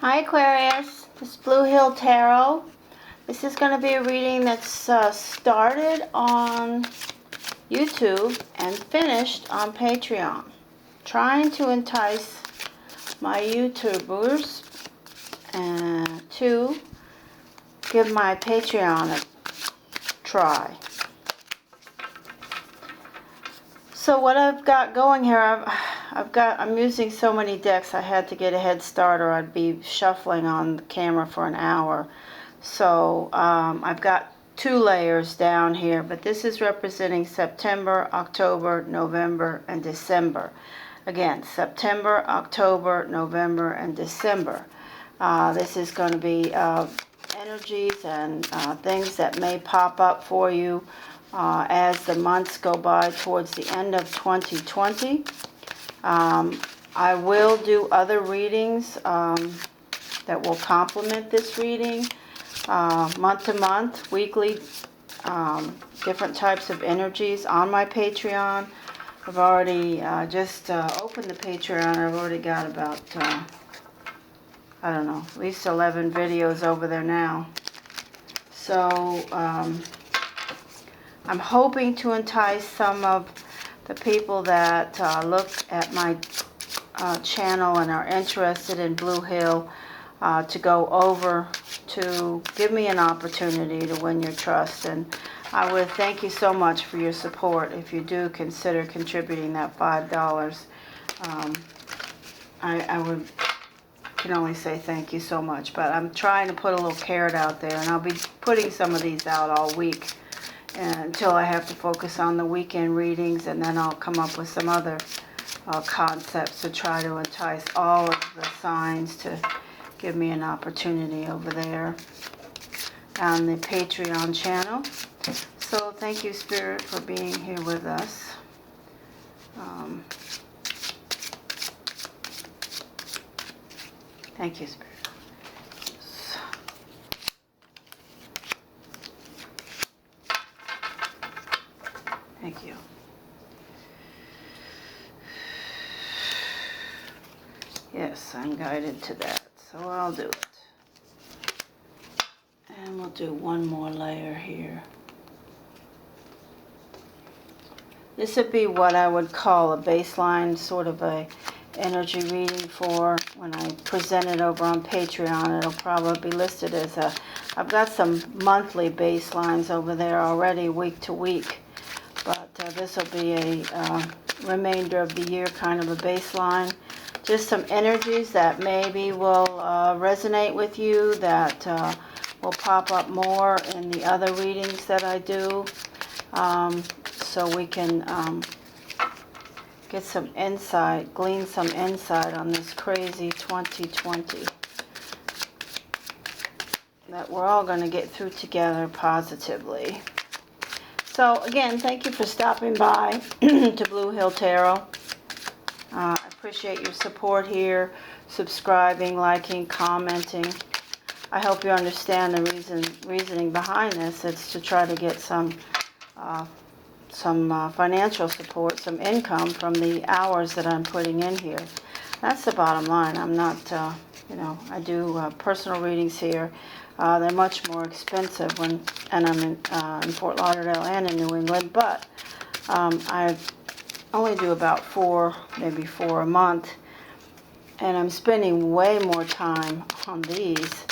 Hi Aquarius, this is Blue Hill Tarot. This is going to be a reading that's started on YouTube and finished on Patreon. Trying to entice my YouTubers to give my Patreon a try. So what I've got going here, I'm using so many decks I had to get a head start or I'd be shuffling on the camera for an hour. So I've got 2 layers down here, but this is representing September, October, November, and December. Again, September, October, November, and December. This is going to be energies and things that may pop up for you as the months go by towards the end of 2020. I will do other readings that will complement this reading, month to month, weekly, different types of energies on my Patreon. I've already just opened the Patreon. I've already got about, I don't know, at least 11 videos over there now. So, I'm hoping to entice some of the people that look at my channel and are interested in Blue Hill to go over to give me an opportunity to win your trust. And I would thank you so much for your support. If you do consider contributing that $5, I can only say thank you so much. But I'm trying to put a little carrot out there, and I'll be putting some of these out all week until I have to focus on the weekend readings, and then I'll come up with some other concepts to try to entice all of the signs to give me an opportunity over there on the Patreon channel. So thank you, Spirit, for being here with us. Thank you, Spirit. Thank you. Yes, I'm guided to that, so I'll do it. And we'll do one more layer here. This would be what I would call a baseline, sort of a energy reading for when I present it over on Patreon. It'll probably be listed as I've got some monthly baselines over there already, week to week. But this will be a remainder of the year kind of a baseline. Just some energies that maybe will resonate with you, that will pop up more in the other readings that I do. So we can get some insight, glean some insight on this crazy 2020 that we're all going to get through together positively. So again, thank you for stopping by to Blue Hill Tarot. I appreciate your support here, subscribing, liking, commenting. I hope you understand the reasoning behind this. It's to try to get some financial support, some income from the hours that I'm putting in here. That's the bottom line. I'm not, I do personal readings here. They're much more expensive and I'm in Fort Lauderdale and in New England, but I only do about 4, maybe 4 a month, and I'm spending way more time on these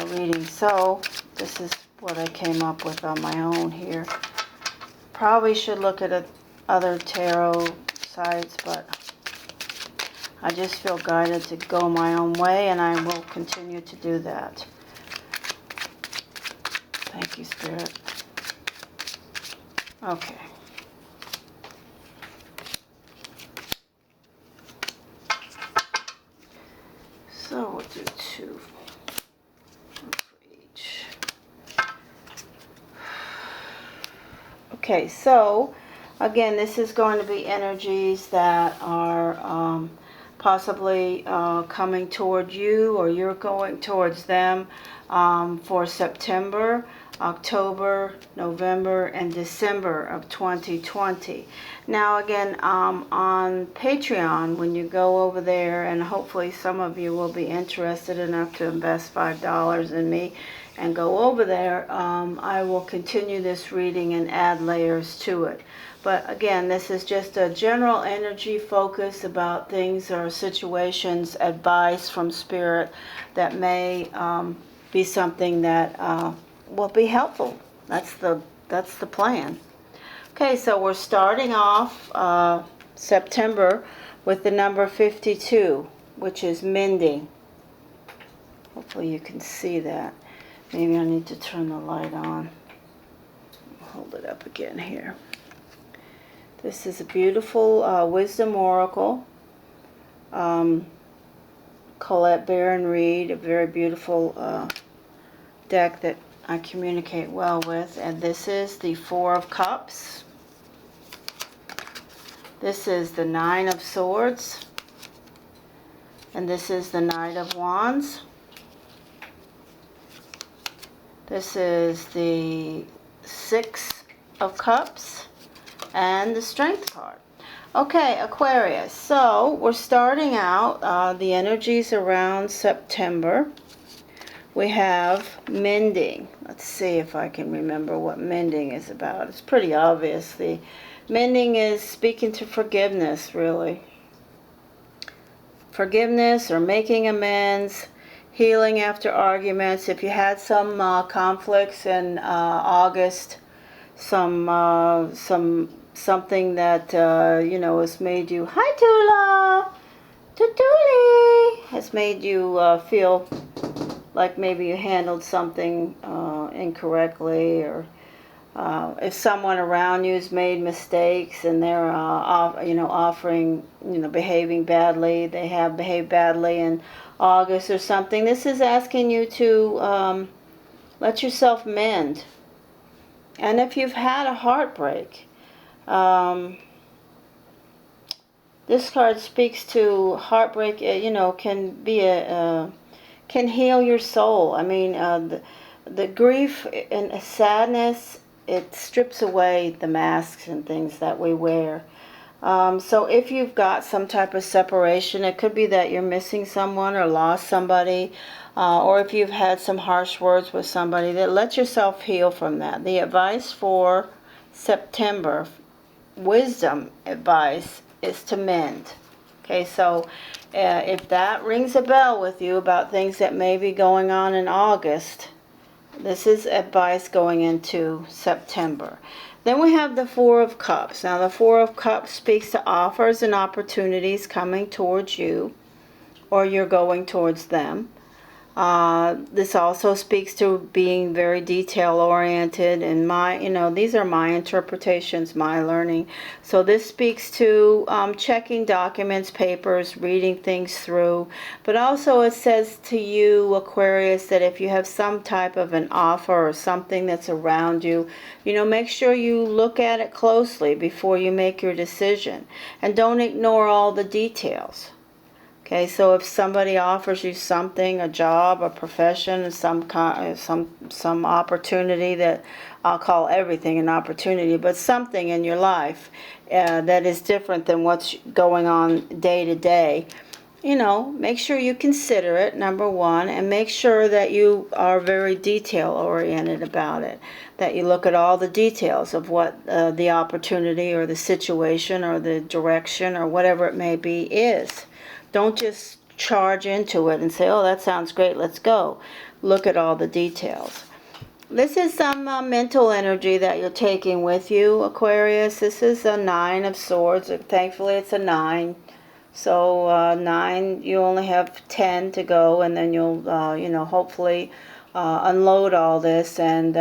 readings. So this is what I came up with on my own here. Probably should look at other tarot sites, but I just feel guided to go my own way, and I will continue to do that. Thank you, Spirit. Okay. So we'll do 2 for each. Okay, so again, this is going to be energies that are possibly coming toward you, or you're going towards them for September. October, November, and December of 2020. Now again, on Patreon, when you go over there, and hopefully some of you will be interested enough to invest $5 in me and go over there, I will continue this reading and add layers to it. But again, this is just a general energy focus about things or situations, advice from Spirit that may be something that will be helpful. That's the plan. Okay, so we're starting off September with the number 52, which is mending. Hopefully you can see that. Maybe I need to turn the light on. Hold it up again here. This is a beautiful Wisdom Oracle. Colette Baron Reed, a very beautiful deck that I communicate well with. And this is the Four of Cups. This is the Nine of Swords. And this is the Knight of Wands. This is the Six of Cups and the Strength card. Okay, Aquarius. So we're starting out the energies around September. We have mending. Let's see if I can remember what mending is about. It's pretty obvious. The mending is speaking to forgiveness, really. Forgiveness or making amends, healing after arguments. If you had some conflicts in August, something that you know has made you, hi Tula, Tutuli, has made you feel like maybe you handled something incorrectly, or if someone around you's made mistakes and they're offering, behaving badly, they have behaved badly in August or something. This is asking you to let yourself mend. And if you've had a heartbreak, this card speaks to heartbreak. Can be can heal your soul. I mean, the grief and sadness, it strips away the masks and things that we wear. So if you've got some type of separation, it could be that you're missing someone or lost somebody, or if you've had some harsh words with somebody, that let yourself heal from that. The advice for September, wisdom advice, is to mend. Okay, so if that rings a bell with you about things that may be going on in August, this is advice going into September. Then we have the Four of Cups. Now the Four of Cups speaks to offers and opportunities coming towards you, or you're going towards them. This also speaks to being very detail oriented, and these are my interpretations, my learning. So this speaks to checking documents, papers, reading things through. But also it says to you, Aquarius, that if you have some type of an offer or something that's around you, make sure you look at it closely before you make your decision, and don't ignore all the details. Okay, so if somebody offers you something, a job, a profession, some opportunity, that I'll call everything an opportunity, but something in your life that is different than what's going on day to day, make sure you consider it, number one, and make sure that you are very detail oriented about it, that you look at all the details of what the opportunity or the situation or the direction or whatever it may be is. Don't just charge into it and say, oh, that sounds great, let's go. Look at all the details. This is some mental energy that you're taking with you, Aquarius. This is a Nine of Swords. Thankfully, it's a 9. So 9, you only have 10 to go, and then you'll, hopefully unload all this and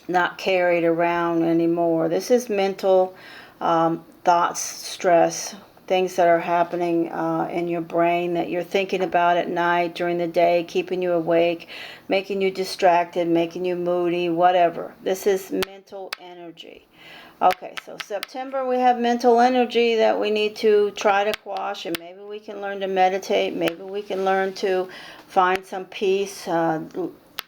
not carry it around anymore. This is mental thoughts, stress, things that are happening in your brain that you're thinking about at night, during the day, keeping you awake, making you distracted, making you moody, whatever. This is mental energy. Okay, so September we have mental energy that we need to try to quash, and maybe we can learn to meditate, maybe we can learn to find some peace,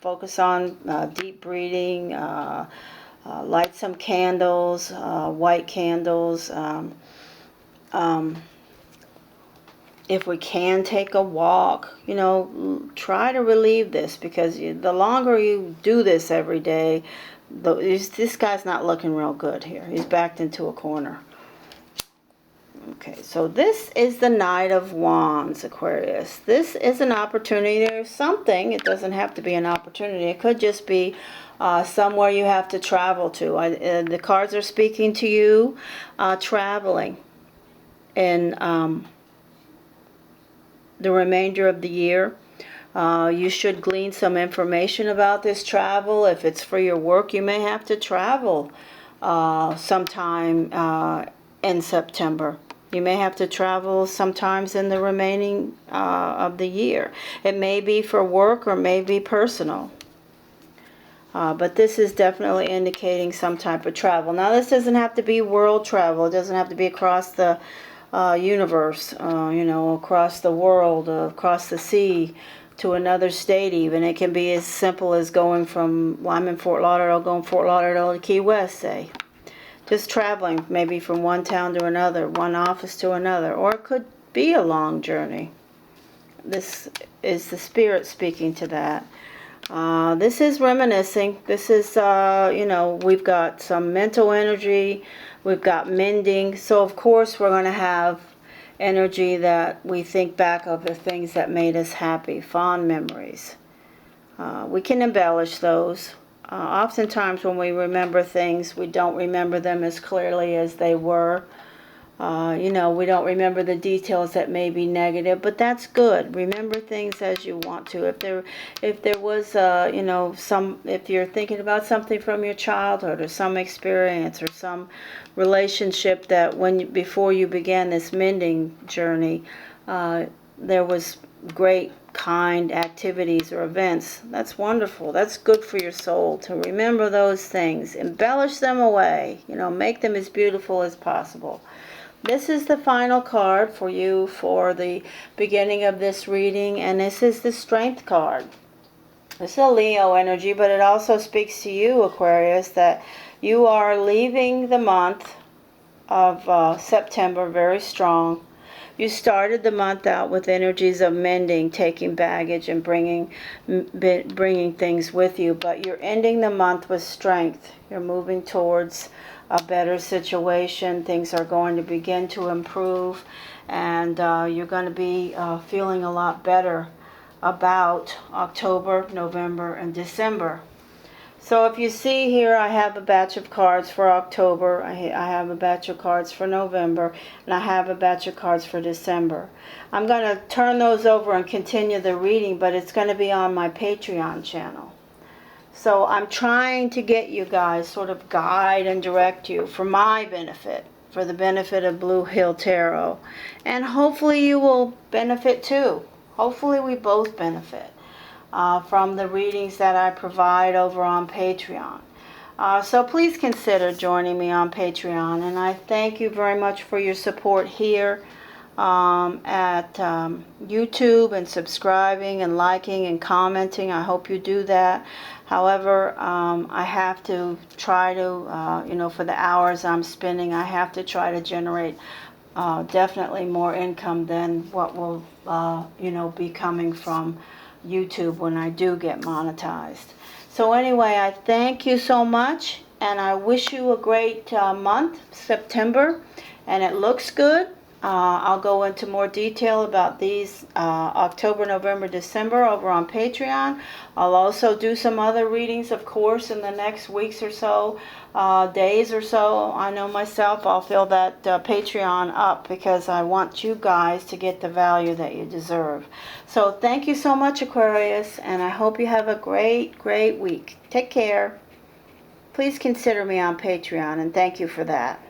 focus on deep breathing, light some candles, white candles. If we can, take a walk. You know, try to relieve this, because the longer you do this every day, this guy's not looking real good here. He's backed into a corner. Okay, so this is the Knight of Wands, Aquarius. This is an opportunity. There's something. It doesn't have to be an opportunity. It could just be somewhere you have to travel to. The cards are speaking to you traveling in the remainder of the year. You should glean some information about this travel. If it's for your work, you may have to travel sometime in September. You may have to travel sometimes in the remaining of the year. It may be for work or may be personal. But this is definitely indicating some type of travel. Now, this doesn't have to be world travel. It doesn't have to be across the universe, you know, across the world, across the sea, to another state even. It can be as simple as going from, well, I'm in Fort Lauderdale, going Fort Lauderdale to Key West, say. Just traveling, maybe from one town to another, one office to another. Or it could be a long journey. This is the spirit speaking to that. This is reminiscing. This is, you know, we've got some mental energy. We've got mending. So, of course, we're going to have energy that we think back of the things that made us happy, fond memories. We can embellish those. Oftentimes when we remember things, we don't remember them as clearly as they were. You know, we don't remember the details that may be negative, but that's good. Remember things as you want to. If there was, you know, if you're thinking about something from your childhood, or some experience, or some relationship that before you began this mending journey, there was great, kind activities or events. That's wonderful. That's good for your soul to remember those things. Embellish them away. You know, make them as beautiful as possible. This is the final card for you for the beginning of this reading, and this is the Strength card. This is a Leo energy, but it also speaks to you, Aquarius, that you are leaving the month of September very strong. You started the month out with energies of mending, taking baggage and bringing things with you, but you're ending the month with strength. You're moving towards a better situation. Things are going to begin to improve, and you're going to be feeling a lot better about October, November, and December. So if you see here, I have a batch of cards for October, I have a batch of cards for November, and I have a batch of cards for December. I'm going to turn those over and continue the reading, but it's going to be on my Patreon channel. So I'm trying to get you guys, sort of guide and direct you for my benefit, for the benefit of Blue Hill Tarot. And hopefully you will benefit too. Hopefully we both benefit from the readings that I provide over on Patreon. So please consider joining me on Patreon. And I thank you very much for your support here at YouTube, and subscribing and liking and commenting. I hope you do that. However, I have to try to, you know, for the hours I'm spending, I have to try to generate definitely more income than what will, you know, be coming from YouTube when I do get monetized. So anyway, I thank you so much, and I wish you a great month, September, and it looks good. I'll go into more detail about these October, November, December over on Patreon. I'll also do some other readings, of course, in the next weeks or so, days or so. I know myself, I'll fill that Patreon up, because I want you guys to get the value that you deserve. So thank you so much, Aquarius, and I hope you have a great, great week. Take care. Please consider me on Patreon, and thank you for that.